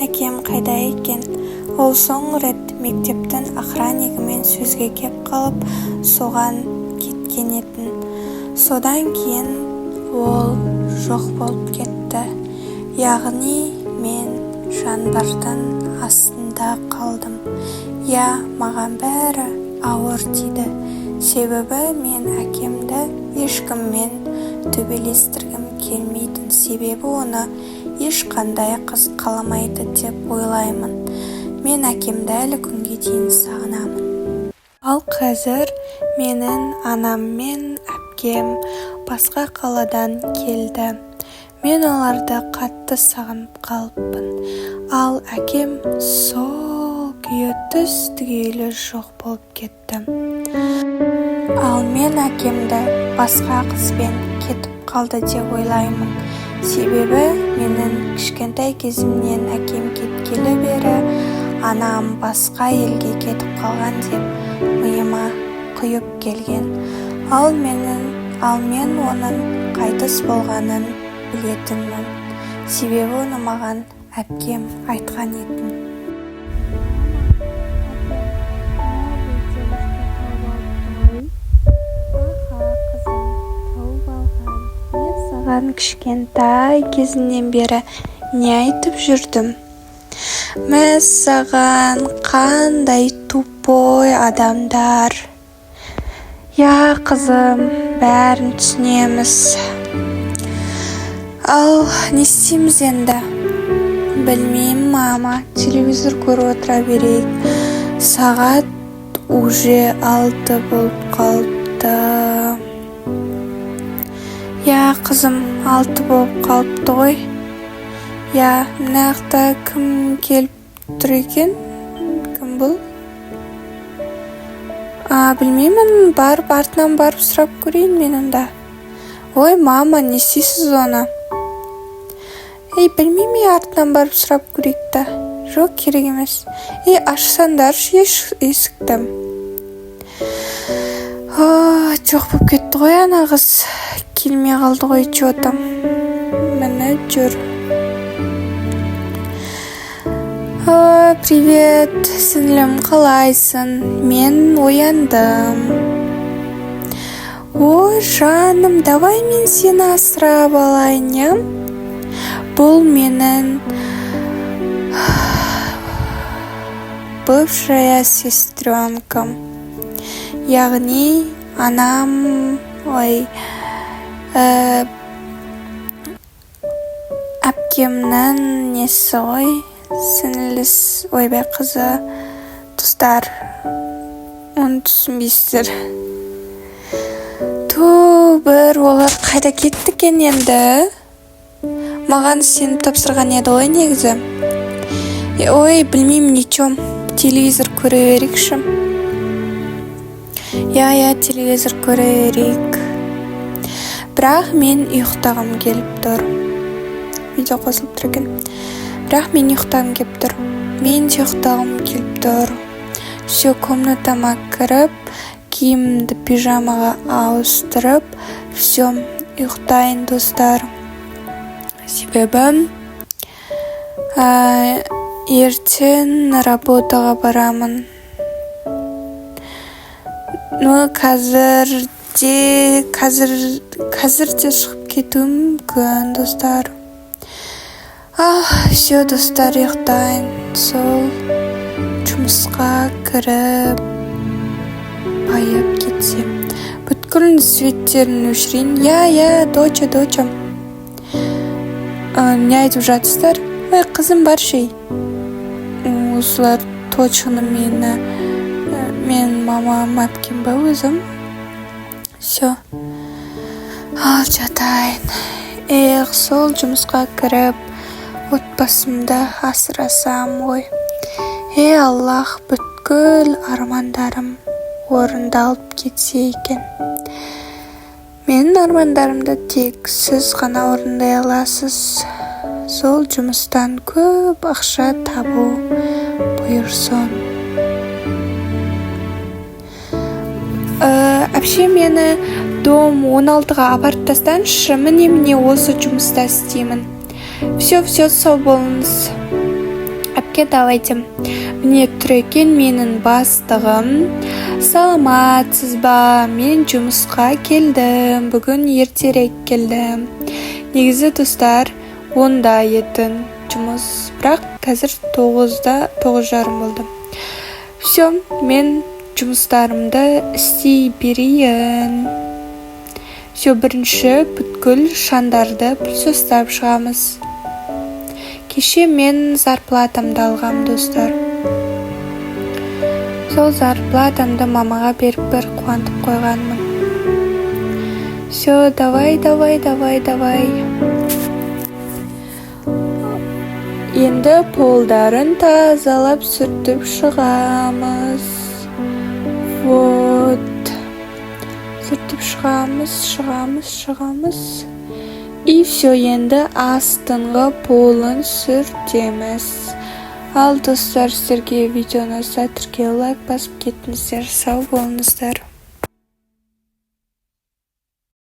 әкем қайда екен? Ол соңғы рет мектептің охраннигімен сөзге кеп қалып, соған кеткен етін. Содан кейін ол жоқ болып кетті. Яғни мен жаңбырдың астында қалдым. Маған бәрі ауыр тиді. Себебі мен әкемді ешкіммен төбелестіргім келмейтін. Себебі оны ешқандай қыз қаламайды деп ойлаймын. Мен әкемді әлі күнге дейін сағынамын. Ал қазір менің анам мен әпкем басқа қаладан келді. Мен оларды қатты сағынып қалыппын. Ал әкем сол күйі түгелі жоқ болып кетті. Ал мен әкемді басқа қызбен кетіп қалды деп ойлаймын. Себебі менің кішкентай кезімнен әкем кеткелі бері анам басқа елге кетіп қалған деп миыма құйып келген. Ал мен оның қайтыс болғанын білетінмін. Себебі оны маған әпкем айтқан етін. Кішкентай кезімнен бері не айтып жүрдім? Мен саған қандай тупой адамдар. Қызым, бәрін түсінеміз. Ал не істейміз енді? Білмеймін, мама, телевизор көріп отыра берейік. Сағат уже 6 болып қалыпты. Қызым, 6 болып қалыпты ғой. Мынақта кім келіп тұр екен? Кім бұл? Білмеймін, артынан барып сұрап көрейін мен онда. Ой, мама, не істейсіз оны? Білмеймін, артынан барып сұрап көрейік та. Жоқ, керек емес. Ашсаңдаршы есікті. Жоқ болып кетті ғой ана қыз. Келмей қалды ғой чоты. Міне жүр. Привет, сіңлім, қалайсың? Мен ояндым. Ой, жаным, давай мен сені асырап алайын. Бұл менің бывшая сестренкам. Яғни анам, әпкемнің несі ғой, сіңіліс, қызы, достар, оны түсінбейсіздер. Бір олар қайда кетті екен енді? Маған сені тапсырған еді ғой негізі. Білмеймін, нечем, телевизор көре берейікші. Телевизор көре берейік. Бірақ мен ұйықтағым келіп тұр. Видео қосылып тұр екен. Бірақ мен ұйықтағым келіп тұр. Мен ұйықтағым келіп тұр. Все, комнатама кіріп, киімді пижамаға ауыстырып, все, ұйықтайын, достар. Себебі ертең работаға барамын. Қазір де шығып кетуім мүмкін, достар. Все, достар, ұйықтайын. Сол жұмысқа кіріп байып кетсем. Бүткіл светтерін өшірейін. Доча. Не айтып жатсыздар? Қызым бар шей. Осылар точно мен мамам әпкем ба өзім. Все. Ал жатайын. Сол жұмысқа кіріп, отбасымды асырасам ғой. Аллах, бүткіл армандарым орындалып кетсе екен. Менің армандарымды тек сіз ғана орындай аласыз. Сол жұмыстан көп ақша табу бұйырсын. Әпше мені дом 16-ға апарып тастаңызшы, міне осы жұмыста істеймін. Все, сау болыңыз. Оке, давайте. Міне тұр екен менің бастығым. Саламатсыз ба? Мен жұмысқа келдім. Бүгін ертерек келдім. Негізі достар, 10-да етін жұмыс. Бірақ қазір 9:30 болды. Все, мен жұмыстарымды істей берейін. Все, бірінші бүткіл шандарды пылсостап шығамыз. Кеше мен зарплатамды алғам, достар. Сол зарплатамды мамаға беріп бір қуантып қойғанмын. Все, давай. Енді полдарын тазалап сүртіп шығамыз. Вот. Сүртіп шығамыз. И все, енді астыңғы полын сүртеміз. Ал достар, сіздерге видеоны ұнаса, лайк басып кетіңіздер. Сау болыңыздар.